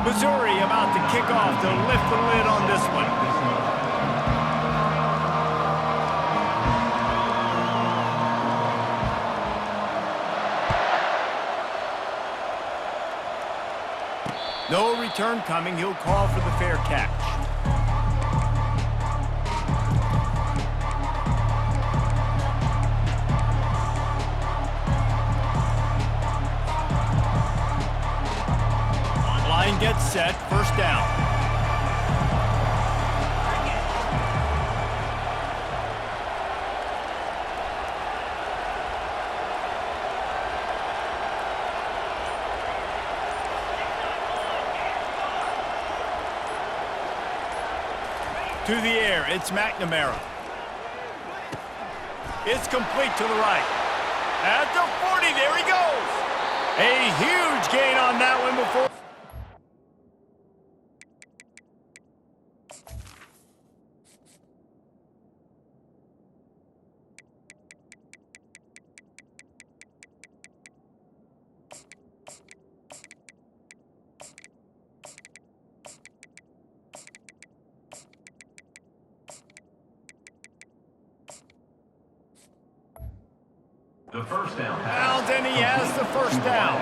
Missouri about to kick off to lift the lid on this one. No return coming. He'll call for the fair catch. Line gets set. First down. To the air, it's McNamara. It's complete to the right. At the 40, there he goes. A huge gain on that one before. The first down. And he has the first down.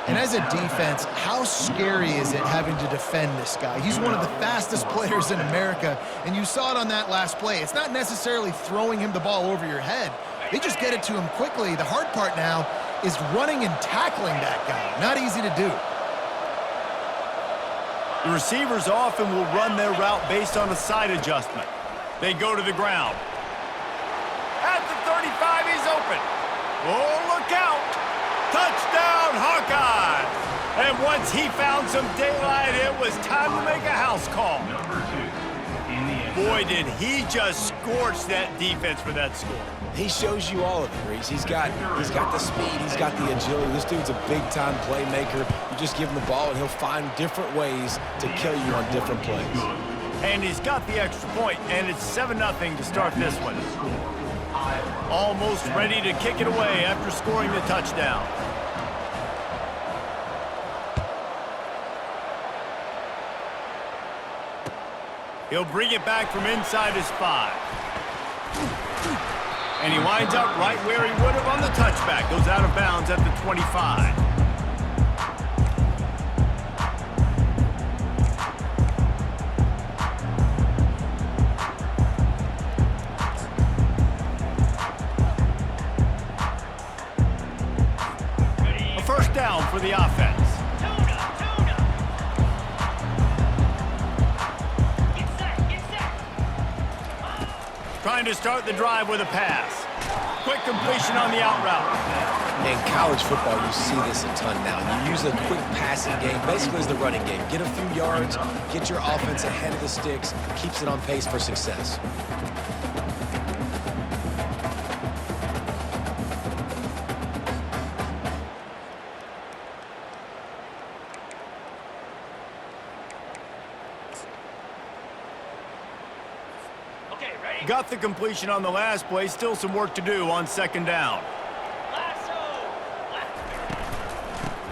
And as a defense, how scary is it having to defend this guy? He's one of the fastest players in America, and you saw it on that last play. It's not necessarily throwing him the ball over your head. They just get it to him quickly. The hard part now is running and tackling that guy. Not easy to do. The receivers often will run their route based on a side adjustment. They go to the ground. At the 35, he's open. Oh, look out! Touchdown, Hawkeyes! And once he found some daylight, it was time to make a house call. Number 2 in the end. Boy, did he just scorch that defense for that score. He shows you all of it, Reese. He's got the speed, he's got the agility. This dude's a big-time playmaker. You just give him the ball, and he'll find different ways to kill you on different plays. And he's got the extra point, and it's 7-0 to start this one. Almost ready to kick it away after scoring the touchdown. He'll bring it back from inside his 5. And he winds up right where he would have on the touchback. Goes out of bounds at the 25. First down for the offense. Trying to start the drive with a pass. Quick completion on the out route. In college football, you see this a ton now. You use a quick passing game, basically as the running game. Get a few yards, get your offense ahead of the sticks, keeps it on pace for success. Got the completion on the last play. Still some work to do on second down.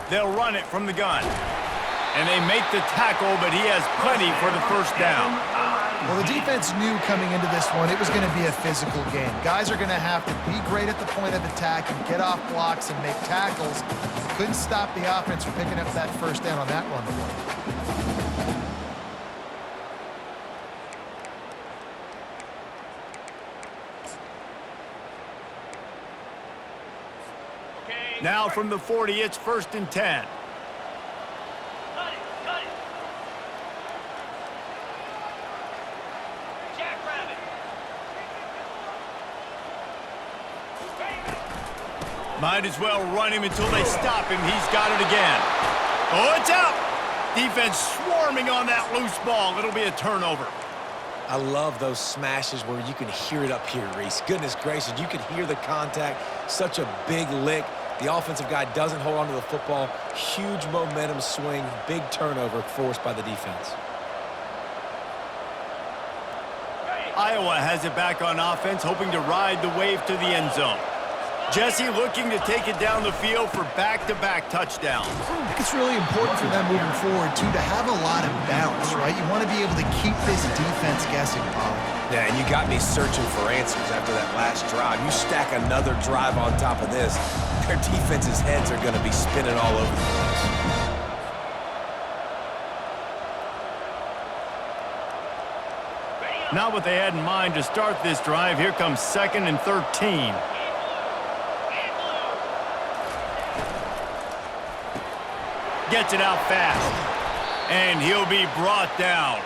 They'll run it from the gun. And they make the tackle, but he has plenty for the first down. Well, the defense knew coming into this one it was going to be a physical game. Guys are going to have to be great at the point of attack and get off blocks and make tackles. They couldn't stop the offense from picking up that first down on that run. Now from the 40, it's 1st and 10. Might as well run him until they stop him. He's got it again. Oh, it's out! Defense swarming on that loose ball. It'll be a turnover. I love those smashes where you can hear it up here, Reese. Goodness gracious, you can hear the contact. Such a big lick. The offensive guy doesn't hold on to the football. Huge momentum swing, big turnover forced by the defense. Iowa has it back on offense, hoping to ride the wave to the end zone. Jesse looking to take it down the field for back-to-back touchdowns. I think it's really important for them moving forward, too, to have a lot of balance, right? You want to be able to keep this defense guessing, Pollard. Yeah, and you got me searching for answers after that last drive. You stack another drive on top of this, their defense's heads are going to be spinning all over the place. Not what they had in mind to start this drive. Here comes 2nd and 13. Gets it out fast. And he'll be brought down.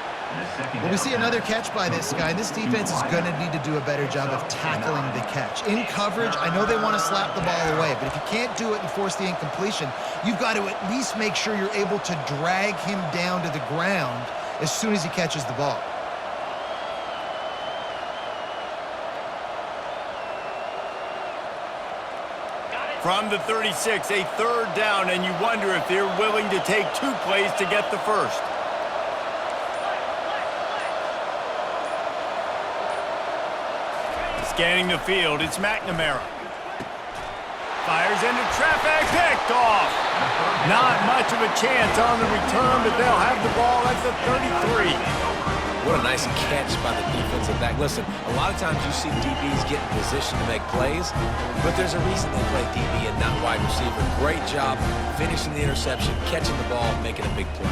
Well, we see another catch by this guy. This defense is going to need to do a better job of tackling the catch. In coverage, I know they want to slap the ball away, but if you can't do it and force the incompletion, you've got to at least make sure you're able to drag him down to the ground as soon as he catches the ball. From the 36, a 3rd down, and you wonder if they're willing to take 2 plays to get the first. Scanning the field, it's McNamara. Fires into traffic, picked off. Not much of a chance on the return, but they'll have the ball at the 33. What a nice catch by the defensive back. Listen, a lot of times you see DBs get in position to make plays, but there's a reason they play DB and not wide receiver. Great job finishing the interception, catching the ball, making a big play.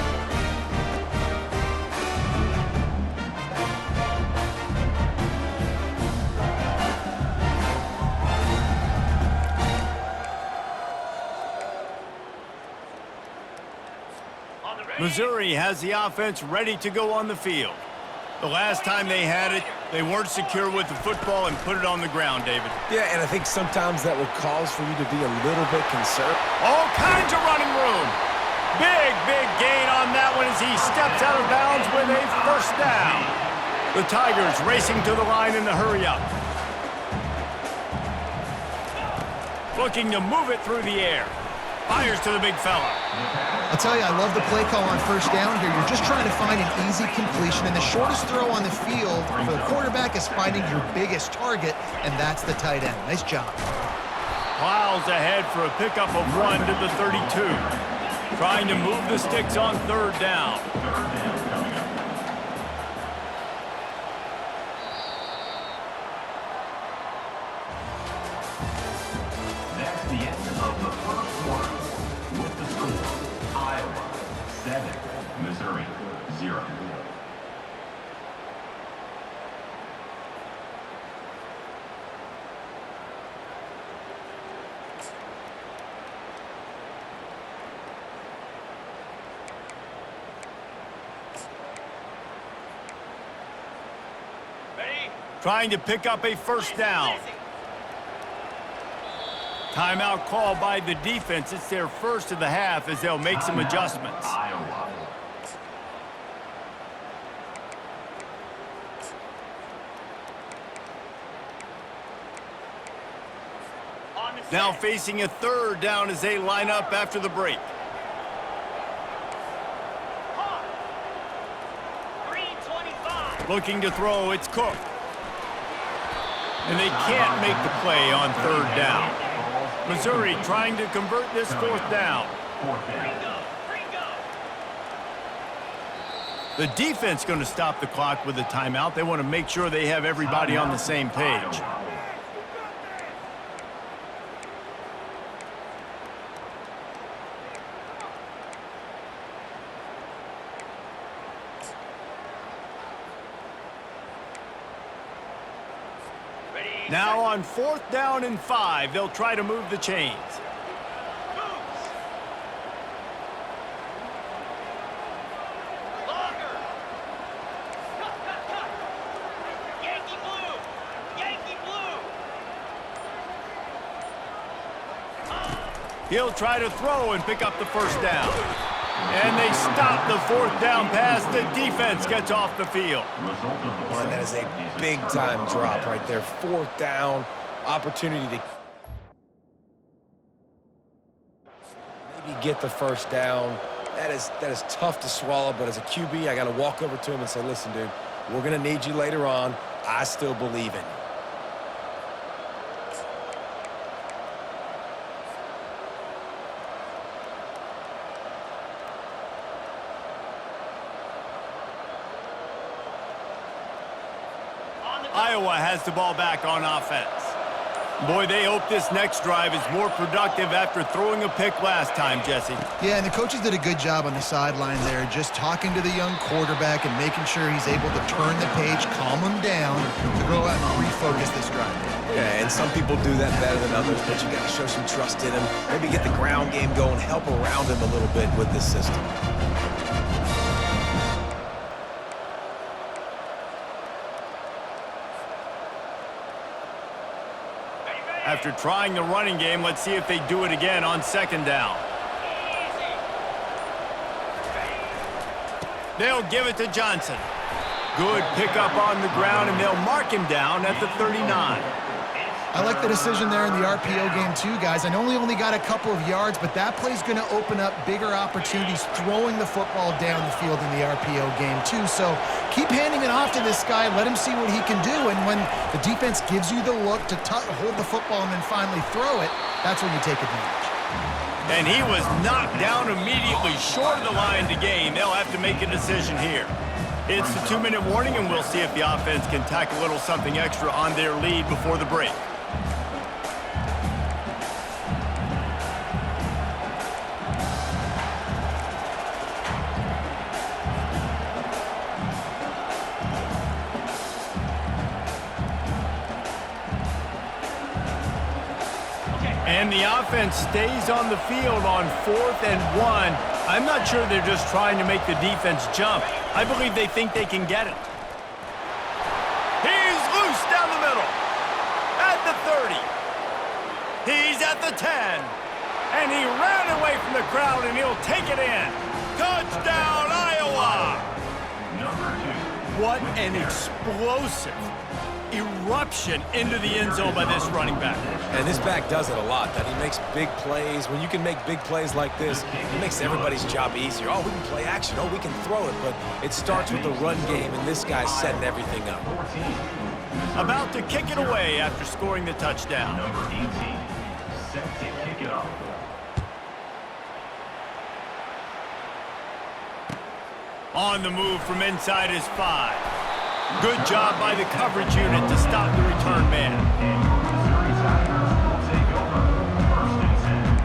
Missouri has the offense ready to go on the field. The last time they had it, they weren't secure with the football and put it on the ground, David. Yeah, and I think sometimes that will cause for you to be a little bit concerned. All kinds of running room. Big gain on that one as he steps out of bounds with a 1st down. The Tigers racing to the line in the hurry-up. Looking to move it through the air. Fires to the big fella. I'll tell you, I love the play call on 1st down here. You're just trying to find an easy completion, and the shortest throw on the field for the quarterback is finding your biggest target, and that's the tight end. Nice job. Plows ahead for a pickup of 1 to the 32. Trying to move the sticks on 3rd down. That's the end of the first quarter. With the score, Iowa 7, Missouri 0. Trying to pick up a 1st down. Timeout called by the defense. It's their first of the half as they'll make some adjustments. Iowa. Now facing a 3rd down as they line up after the break. Looking to throw, it's Cook. And they can't make the play on 3rd down. Missouri trying to convert this 4th down. The defense going to stop the clock with a timeout. They want to make sure they have everybody on the same page. Now on 4th down and 5, they'll try to move the chains. He'll try to throw and pick up the 1st down. And they stop the 4th down pass. The defense gets off the field. Man, that is a big-time drop right there. 4th down, opportunity to maybe get the 1st down. That is tough to swallow, but as a QB, I got to walk over to him and say, listen, dude, we're going to need you later on. I still believe in you. Iowa has the ball back on offense. Boy, they hope this next drive is more productive after throwing a pick last time, Jesse. Yeah, and the coaches did a good job on the sideline there, just talking to the young quarterback and making sure he's able to turn the page, calm him down, to go out and refocus this drive. Yeah, and some people do that better than others, but you got to show some trust in him. Maybe get the ground game going, help around him a little bit with this system. After trying the running game, let's see if they do it again on second down. They'll give it to Johnson. Good pickup on the ground, and they'll mark him down at the 39. I like the decision there in the RPO game too, guys. I know he only got a couple of yards, but that play's going to open up bigger opportunities throwing the football down the field in the RPO game too. So keep handing it off to this guy. Let him see what he can do. And when the defense gives you the look to hold the football and then finally throw it, that's when you take advantage. And he was knocked down immediately short of the line to gain. They'll have to make a decision here. It's the 2-minute warning, and we'll see if the offense can tack a little something extra on their lead before the break. And the offense stays on the field on 4th and 1. I'm not sure they're just trying to make the defense jump. I believe they think they can get it. He's loose down the middle. At the 30. He's at the 10. And he ran away from the crowd, and he'll take it in. Touchdown, Iowa! What an explosive eruption into the end zone by this running back. And this back does it a lot, that he makes big plays. When you can make big plays like this, it makes everybody's job easier. Oh, we can play action. Oh, we can throw it. But it starts with the run game, and this guy's setting everything up. About to kick it away after scoring the touchdown. Number 18, set to kick it off. On the move from inside his 5. Good job by the coverage unit to stop the return man. Missouri Tigers will take over 1st and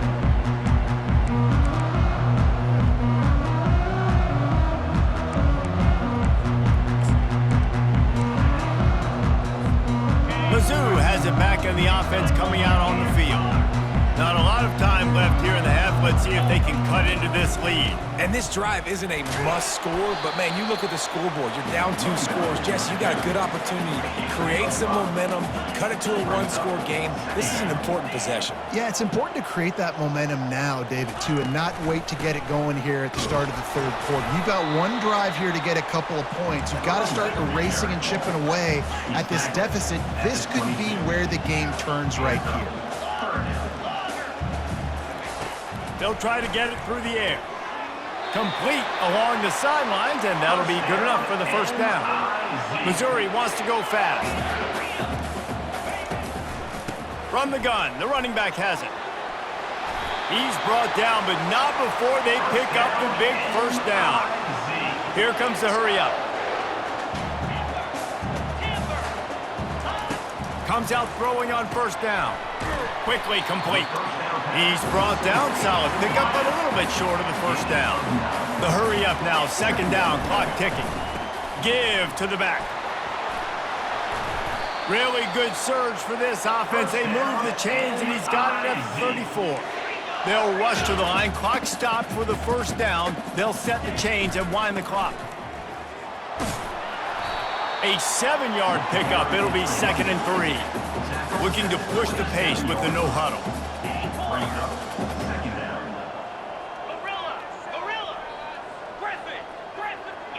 10. Mizzou has it back in the offense coming out on the field. Not a lot of time left here in the half. Let's see if they can cut into this lead. And this drive isn't a must score, but man, you look at the scoreboard, you're down 2 scores. Jesse, you got a good opportunity to create some momentum, cut it to a 1-score game. This is an important possession. Yeah, it's important to create that momentum now, David, too, and not wait to get it going here at the start of the 3rd quarter. You've got one drive here to get a couple of points. You've got to start erasing and chipping away at this deficit. This could be where the game turns right here. They'll try to get it through the air. Complete along the sidelines, and that'll be good enough for the 1st down. Missouri wants to go fast. From the gun, the running back has it. He's brought down, but not before they pick up the big 1st down. Here comes the hurry up. Comes out throwing on 1st down. Quickly complete. He's brought down, solid pickup, but a little bit short of the 1st down. The hurry up now, 2nd down, clock ticking. Give to the back. Really good surge for this offense. They move the chains, and he's got it at the 34. They'll rush to the line. Clock stopped for the 1st down. They'll set the chains and wind the clock. A 7-yard pickup. It'll be 2nd and 3. Looking to push the pace with the no huddle.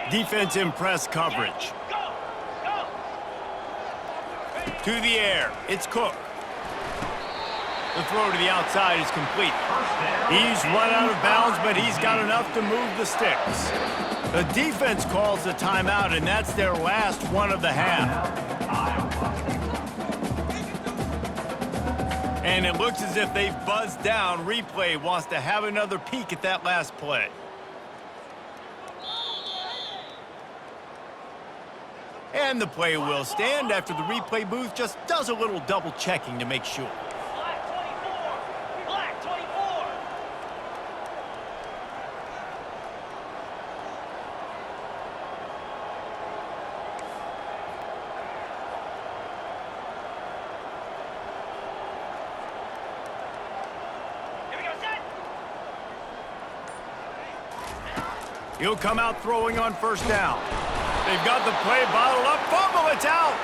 Defense in press coverage. To the air. It's Cook. The throw to the outside is complete. He's run out of bounds, but he's got enough to move the sticks. The defense calls the timeout, and that's their last one of the half. And it looks as if they've buzzed down. Replay wants to have another peek at that last play. And the play will stand after the replay booth just does a little double checking to make sure. Black 24. Black 24. Here we go, set. He'll come out throwing on first down. They've got the play bottled up. Fumble, it's out.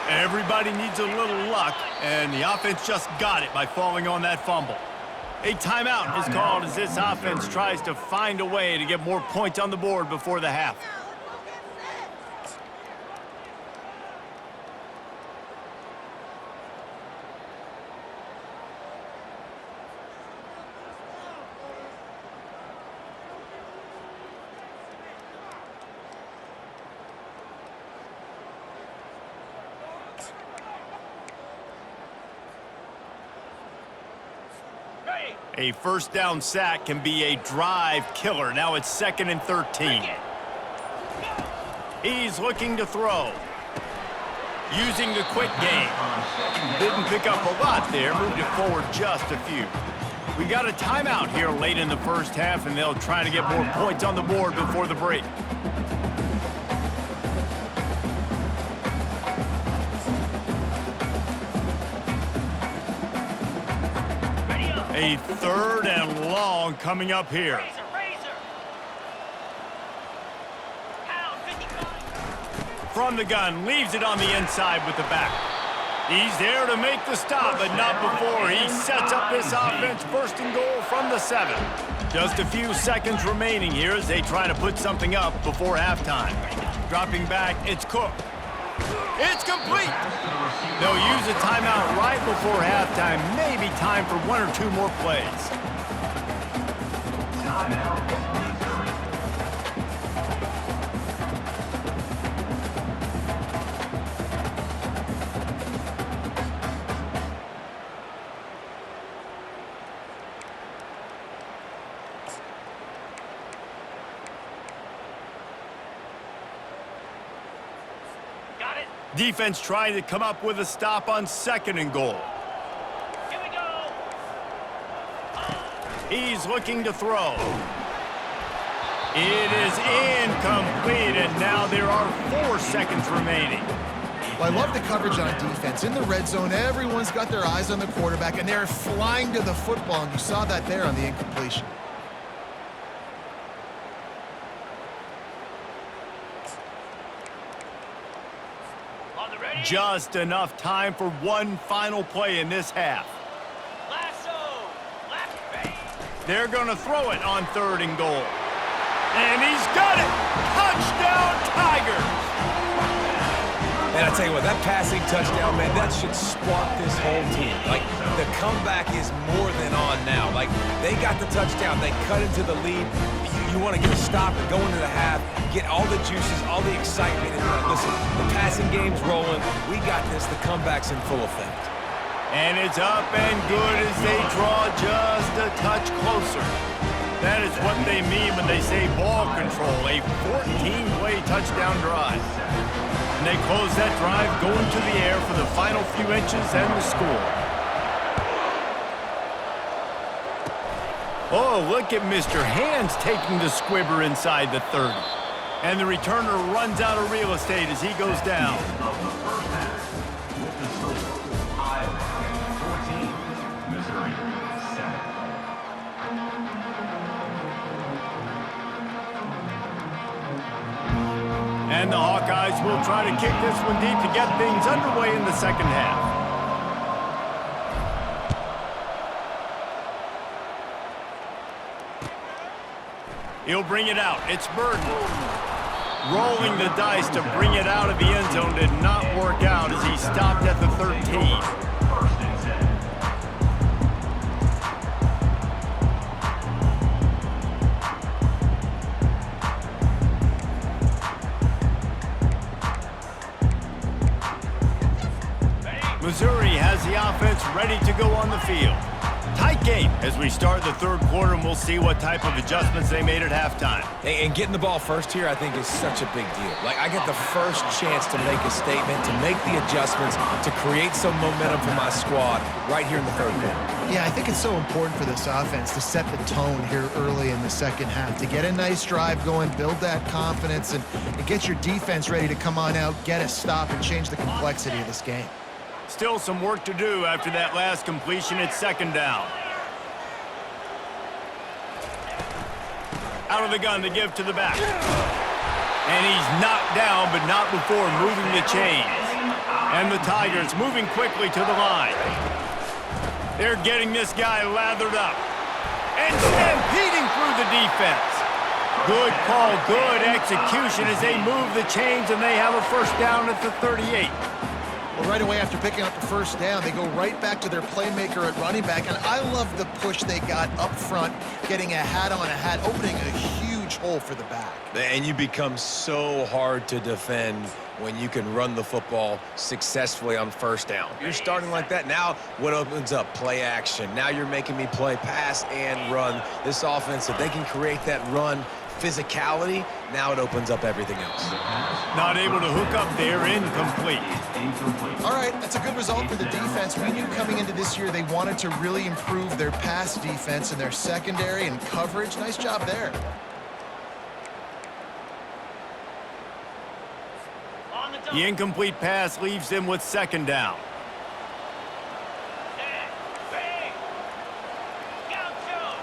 Everybody needs a little luck, and the offense just got it by falling on that fumble. A timeout is called as this offense tries to find a way to get more points on the board before the half. Ready. A first down sack can be a drive killer. Now it's 2nd and 13. He's looking to throw. Using the quick game. Didn't pick up a lot there. Moved it forward just a few. We got a timeout here late in the first half, and they'll try to get more points on the board before the break. Ready up. A 3rd and long coming up here. Razor, razor. Pound 55. From the gun, leaves it on the inside with the back. He's there to make the stop, but not before he sets up this offense 1st and goal from the 7. Just a few seconds remaining here as they try to put something up before halftime. Dropping back, it's Cook. It's complete. They'll use a timeout right before halftime. Maybe time for 1 or 2 more plays. Got it. Defense trying to come up with a stop on 2nd and goal. Here we go. He's looking to throw. It is incomplete, and now there are 4 seconds remaining. Well, I love the coverage on defense. In the red zone, everyone's got their eyes on the quarterback, and they're flying to the football, and you saw that there on the incompletion. On the ready. Just enough time for one final play in this half. Lasso. Left base. They're going to throw it on 3rd and goal. And he's got it! Touchdown, Tigers! And I tell you what, that passing touchdown, man, that should spark this whole team. Like, the comeback is more than on now. Like, they got the touchdown. They cut into the lead. You want to get a stop and go into the half, get all the juices, all the excitement. And listen, the passing game's rolling. We got this. The comeback's in full effect. And it's up and good as they draw just a touch closer. That is what they mean when they say ball control, a 14-play touchdown drive. And they close that drive going to the air for the final few inches and the score. Oh, look at Mr. Hands taking the squibber inside the 30. And the returner runs out of real estate as he goes down. Of the first half, with the score, Iowa 14, Missouri 7. And the Hawkeyes will try to kick this one deep to get things underway in the second half. He'll bring it out. It's Burton. Rolling the dice to bring it out of the end zone did not work out as he stopped at the 13. First and 10. Missouri has the offense ready to go on the field. Tight game as we start the third quarter, and we'll see what type of adjustments they made at halftime. And getting the ball first here, I think, is such a big deal. Like, I get the first chance to make a statement, to make the adjustments, to create some momentum for my squad right here in the third quarter. Yeah, I think it's so important for this offense to set the tone here early in the second half, to get a nice drive going, build that confidence, and get your defense ready to come on out, get a stop, and change the complexity of this game. Still some work to do after that last completion at second down. Out of the gun to give to the back. And he's knocked down, but not before moving the chains. And the Tigers moving quickly to the line. They're getting this guy lathered up. And stampeding through the defense. Good call, good execution as they move the chains, and they have a first down at the 38. Well, right away after picking up the first down, they go right back to their playmaker at running back, and I love the push they got up front, getting a hat on a hat, opening a huge hole for the back. And you become so hard to defend when you can run the football successfully on first down. You're starting like that. Now what opens up? Play action. Now you're making me play pass and run. This offense, if they can create that run physicality, now it opens up everything else. Not able to hook up there, incomplete. All right, that's a good result for the defense. We knew coming into this year they wanted to really improve their pass defense and their secondary and coverage. Nice job there. On the double. The incomplete pass leaves them with second down. Set. Bang. Gaucho.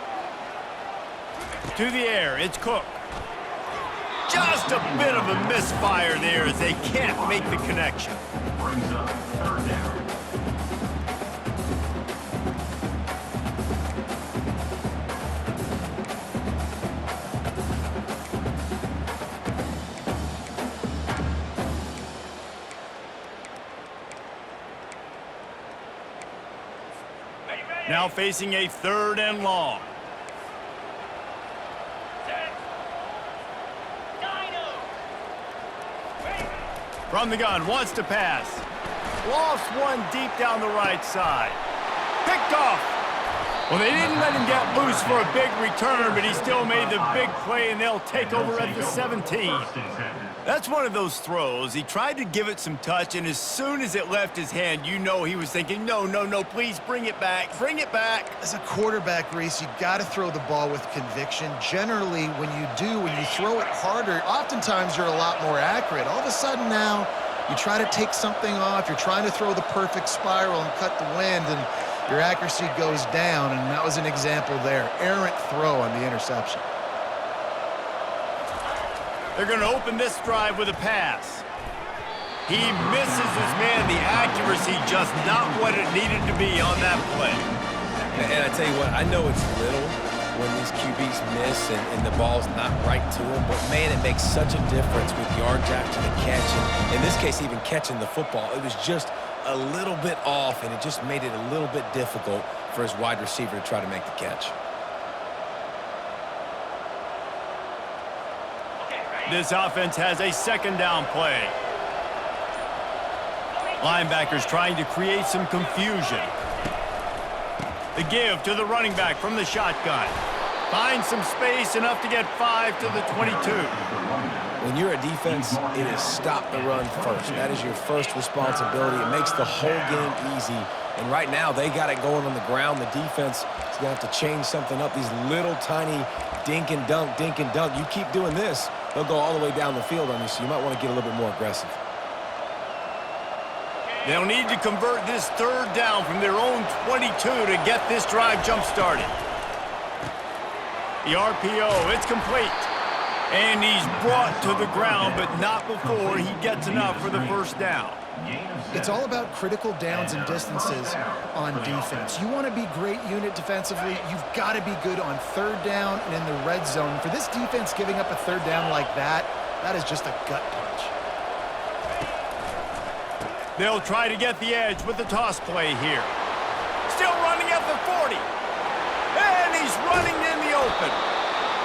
To the air, it's Cook. Just a bit of a misfire there as they can't make the connection. Brings up third down. Ready, ready. Now facing a third and long. Set. Dino. Ready. From the gun, wants to pass. Lost one deep down the right side. Picked off. Well, they didn't let him get loose for a big return, but he still made the big play, and they'll take over at the 17. That's one of those throws. He tried to give it some touch, and as soon as it left his hand, you know he was thinking, no, no, no, please bring it back, bring it back. As a quarterback, Reese, you got to throw the ball with conviction. Generally, when you throw it harder, oftentimes you're a lot more accurate. All of a sudden now, you try to take something off, you're trying to throw the perfect spiral and cut the wind, and your accuracy goes down, and that was an example there. Errant throw on the interception. They're going to open this drive with a pass. He misses his man. The accuracy just not what it needed to be on that play. And I tell you what, I know it's little when these QBs miss and the ball's not right to them, but man, it makes such a difference with yards after the catch. And in this case, even catching the football, it was just a little bit off, and it just made it a little bit difficult for his wide receiver to try to make the catch. Okay, ready. This offense has a second down play. Linebackers trying to create some confusion. The give to the running back from the shotgun. Finds some space, enough to get 5 to the 22. When you're a defense, it is stop the run first. That is your first responsibility. It makes the whole game easy. And right now, they got it going on the ground. The defense is going to have to change something up. These little tiny dink and dunk, dink and dunk. You keep doing this, they'll go all the way down the field on you, so you might want to get a little bit more aggressive. They'll need to convert this third down from their own 22 to get this drive jump-started. The RPO, it's complete. And he's brought to the ground, but not before he gets enough for the first down. It's all about critical downs and distances on defense. You want to be great unit defensively, you've got to be good on third down and in the red zone. For this defense giving up a third down like that, that is just a gut punch. They'll try to get the edge with the toss play here. Still running at the 40. And he's running in the open.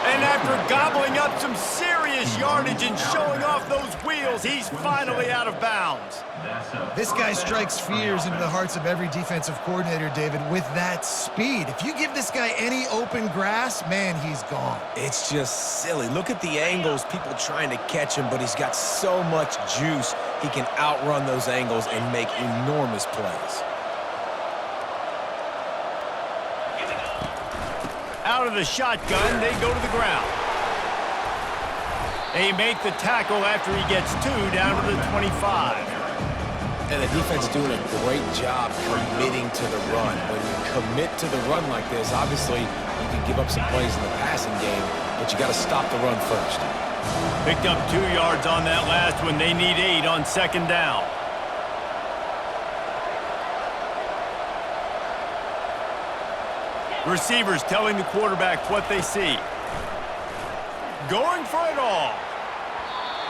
And after gobbling up some serious yardage and showing off those wheels, he's finally out of bounds. This guy strikes fears into the hearts of every defensive coordinator, David, with that speed. If you give this guy any open grass, man, he's gone. It's just silly. Look at the angles, people trying to catch him, but he's got so much juice. He can outrun those angles and make enormous plays. Out of the shotgun, they go to the ground. They make the tackle after he gets 2 down to the 25. And the defense is doing a great job committing to the run. When you commit to the run like this, obviously you can give up some plays in the passing game, but you got to stop the run first. Picked up 2 yards on that last one. They need 8 on 2nd down. Receivers telling the quarterback what they see. Going for it all.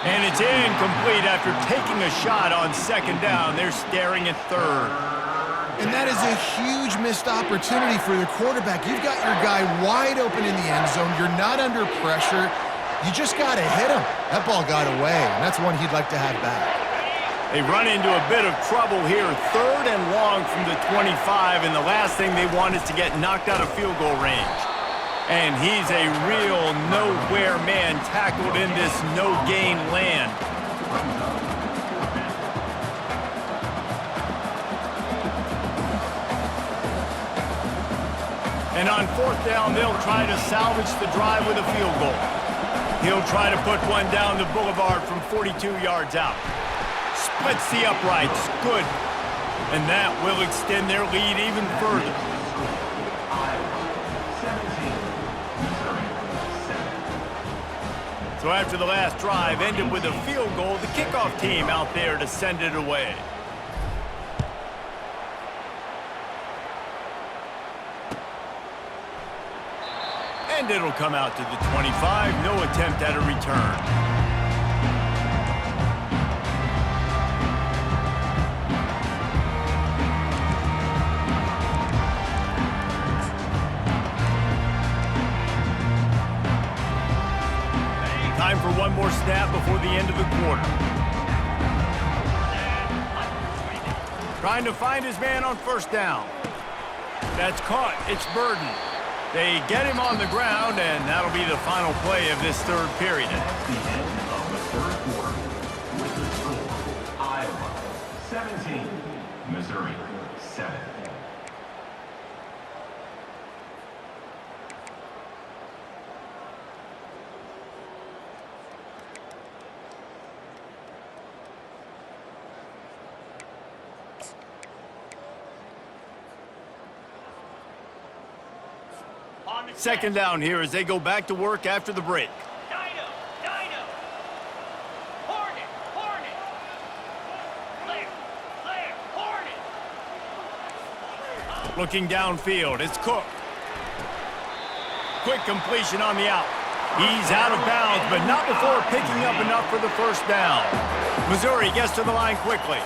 And it's incomplete after taking a shot on 2nd down. They're staring at 3rd. And that is a huge missed opportunity for your quarterback. You've got your guy wide open in the end zone. You're not under pressure. You just got to hit him. That ball got away, and that's one he'd like to have back. They run into a bit of trouble here. 3rd and long from the 25, and the last thing they want is to get knocked out of field goal range. And he's a real nowhere man tackled in this no-gain land. And on 4th down, they'll try to salvage the drive with a field goal. He'll try to put one down the boulevard from 42 yards out. Splits the uprights. Good. And that will extend their lead even further. So after the last drive ended with a field goal, the kickoff team out there to send it away. And it'll come out to the 25. No attempt at a return. Time for one more snap before the end of the quarter. Trying to find his man on 1st down. That's caught. It's Burden. They get him on the ground, and that'll be the final play of this 3rd period. That's the end of the 3rd quarter with the score, Iowa 17, Missouri 7. Second down here as they go back to work after the break. Dino! Hornet! Flare! Hornet! Looking downfield, it's Cook. Quick completion on the out. He's out of bounds, but not before picking up enough for the 1st down. Missouri gets to the line quickly.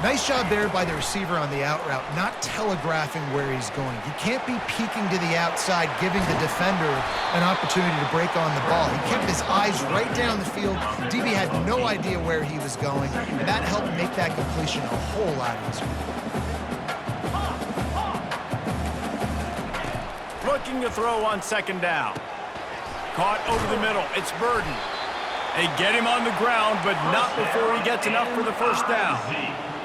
Nice job there by the receiver on the out route, not telegraphing where he's going. He can't be peeking to the outside, giving the defender an opportunity to break on the ball. He kept his eyes right down the field. DB had no idea where he was going, and that helped make that completion a whole lot easier. Looking to throw on 2nd down. Caught over the middle. It's Burden. They get him on the ground, but not before he gets enough for the 1st down.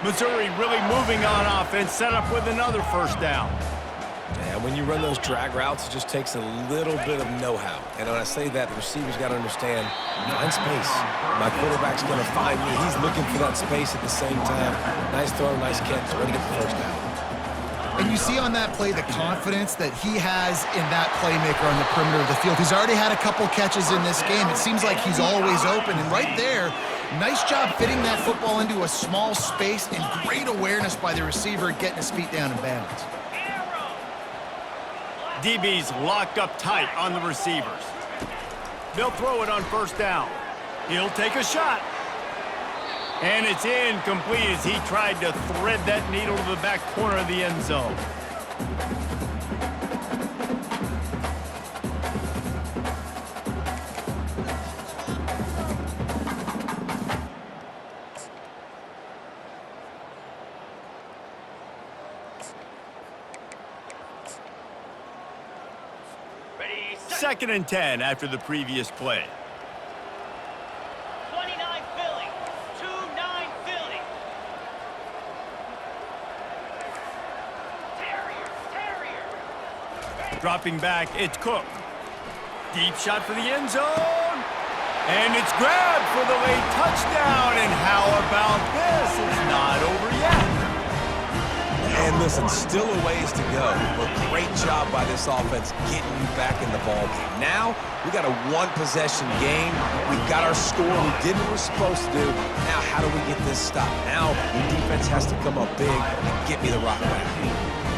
Missouri really moving on offense, set up with another 1st down. Yeah, when you run those drag routes, it just takes a little bit of know-how. And when I say that, the receiver's got to understand, find space. My quarterback's going to find me. He's looking for that space at the same time. Nice throw, nice catch, ready to get the 1st down. And you see on that play the confidence that he has in that playmaker on the perimeter of the field. He's already had a couple catches in this game. It seems like he's always open. And right there, nice job fitting that football into a small space and great awareness by the receiver getting his feet down in bounds. DB's locked up tight on the receivers. They'll throw it on 1st down. He'll take a shot. And it's incomplete as he tried to thread that needle to the back corner of the end zone. 2nd and 10 after the previous play. 29 Philly. 2-9 Philly. Terrier. Dropping back, it's Cook. Deep shot for the end zone. And it's grabbed for the late touchdown. And how about this? It's not over yet. And listen, still a ways to go, but great job by this offense getting you back in the ball game. Now, we got a one-possession game. We've got our score. We did what we're supposed to do. Now, how do we get this stopped? Now, the defense has to come up big and get me the rock back.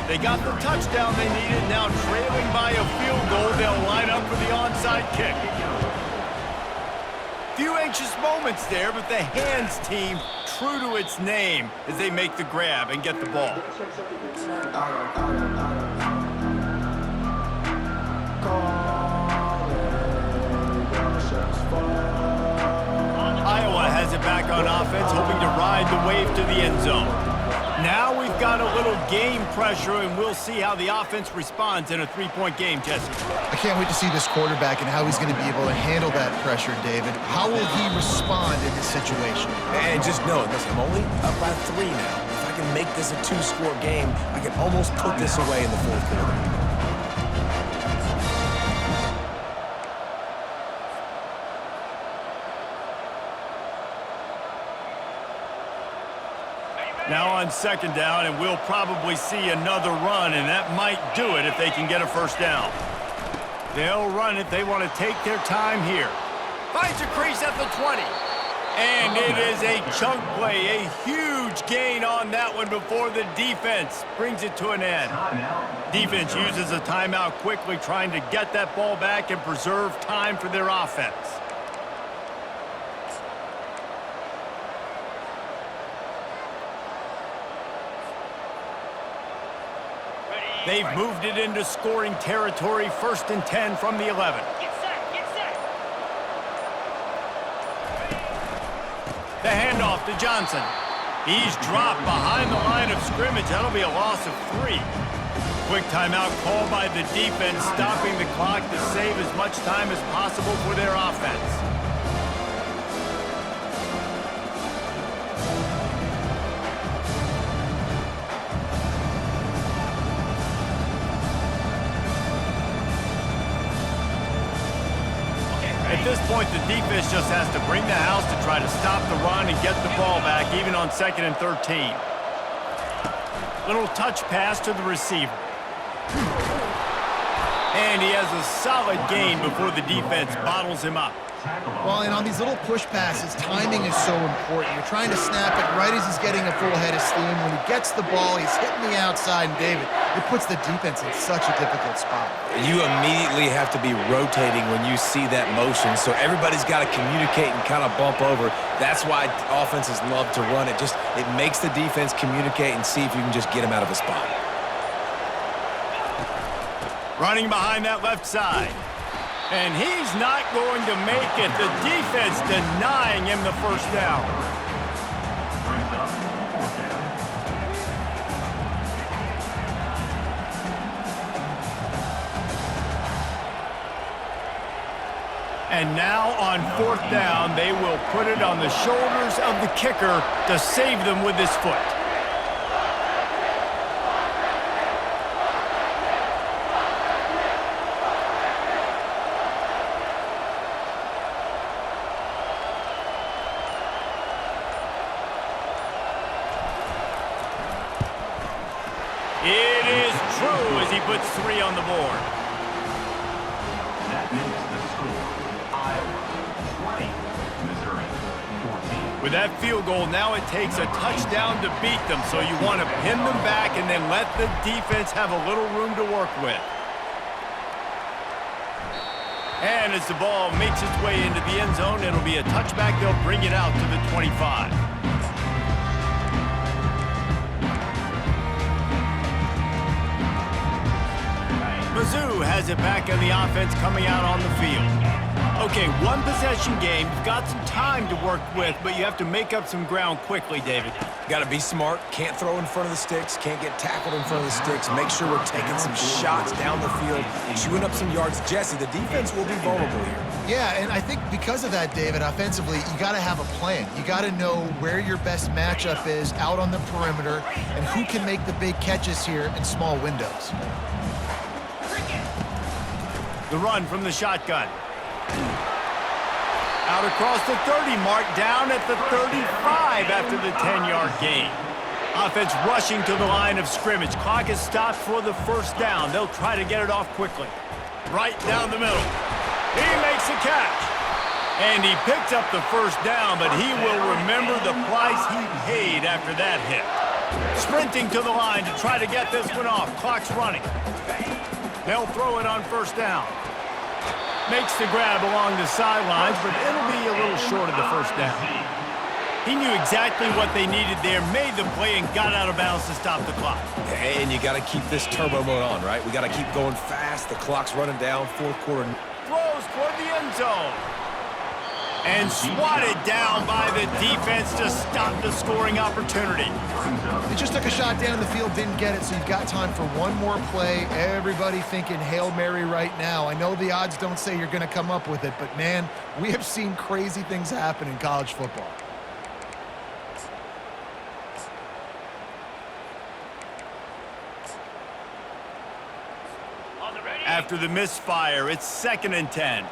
They got the touchdown they needed. Now trailing by a field goal, they'll line up for the onside kick. Few anxious moments there, but the hands team true to its name as they make the grab and get the ball. Iowa has it back on offense, hoping to ride the wave to the end zone. Now we've got a little game pressure, and we'll see how the offense responds in a three-point game, Jesse. I can't wait to see this quarterback and how he's going to be able to handle that pressure, David. How will he respond in this situation? And just know, listen, I'm only up by 3 now. If I can make this a 2-score game, I can almost put this away in the 4th quarter. Now on 2nd down, and we'll probably see another run, and that might do it if they can get a first down. They'll run it. They want to take their time here. Finds a crease at the 20. And it is a chunk play, a huge gain on that one before the defense brings it to an end. Defense uses a timeout quickly, trying to get that ball back and preserve time for their offense. They've moved it into scoring territory, 1st and 10 from the 11. Get set. Get set. The handoff to Johnson. He's dropped behind the line of scrimmage. That'll be a loss of 3. Quick timeout call by the defense, stopping the clock to save as much time as possible for their offense. At this point, the defense just has to bring the house to try to stop the run and get the ball back, even on 2nd and 13. Little touch pass to the receiver. And he has a solid gain before the defense bottles him up. Well, and on these little push passes, timing is so important. You're trying to snap it right as he's getting a full head of steam. When he gets the ball, he's hitting the outside, and David, it puts the defense in such a difficult spot. You immediately have to be rotating when you see that motion, so everybody's got to communicate and kind of bump over. That's why offenses love to run it. It makes the defense communicate and see if you can just get him out of a spot. Running behind that left side. And he's not going to make it. The defense denying him the first down. And now on 4th down, they will put it on the shoulders of the kicker to save them with his foot. It is true as he puts 3 on the board. That makes the score Iowa 20, Missouri 14. With that field goal, now it takes a touchdown to beat them, so you want to pin them back and then let the defense have a little room to work with. And as the ball makes its way into the end zone, it'll be a touchback. They'll bring it out to the 25. Mizzou has it back in the offense coming out on the field. Okay, one possession game. You've got some time to work with, but you have to make up some ground quickly, David. Got to be smart. Can't throw in front of the sticks. Can't get tackled in front of the sticks. Make sure we're taking some shots down the field, chewing up some yards. Jesse, the defense will be vulnerable here. Yeah, and I think because of that, David, offensively, you got to have a plan. You got to know where your best matchup is out on the perimeter and who can make the big catches here in small windows. The run from the shotgun. Out across the 30 mark, down at the 35 after the 10-yard gain. Offense rushing to the line of scrimmage. Clock is stopped for the first down. They'll try to get it off quickly. Right down the middle. He makes a catch. And he picked up the first down, but he will remember the price he paid after that hit. Sprinting to the line to try to get this one off. Clock's running. They'll throw it on first down. Makes the grab along the sidelines, but it'll be a little short of the first down. He knew exactly what they needed there, made the play, and got out of bounds to stop the clock. And you got to keep this turbo mode on, right? We got to keep going fast. The clock's running down. Fourth quarter. Throws toward the end zone. And swatted down by the defense to stop the scoring opportunity. They just took a shot down the field, didn't get it, so you've got time for one more play. Everybody thinking Hail Mary right now. I know the odds don't say you're going to come up with it, but, man, we have seen crazy things happen in college football. After the misfire, it's 2nd and 10.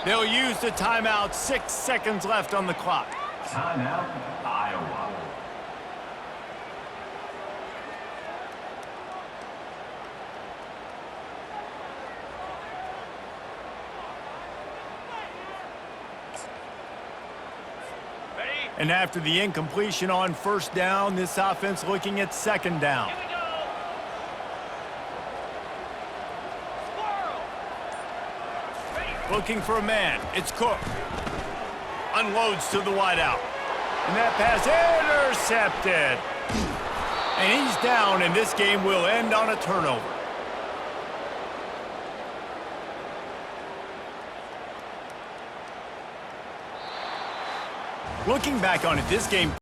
They'll use the timeout. 6 seconds left on the clock. Timeout, Iowa. And after the incompletion on first down, this offense looking at 2nd down. Here we go. Squirrel. Ready. Looking for a man. It's Cook. Unloads to the wideout. And that pass intercepted. And he's down, and this game will end on a turnover. Looking back on it, this game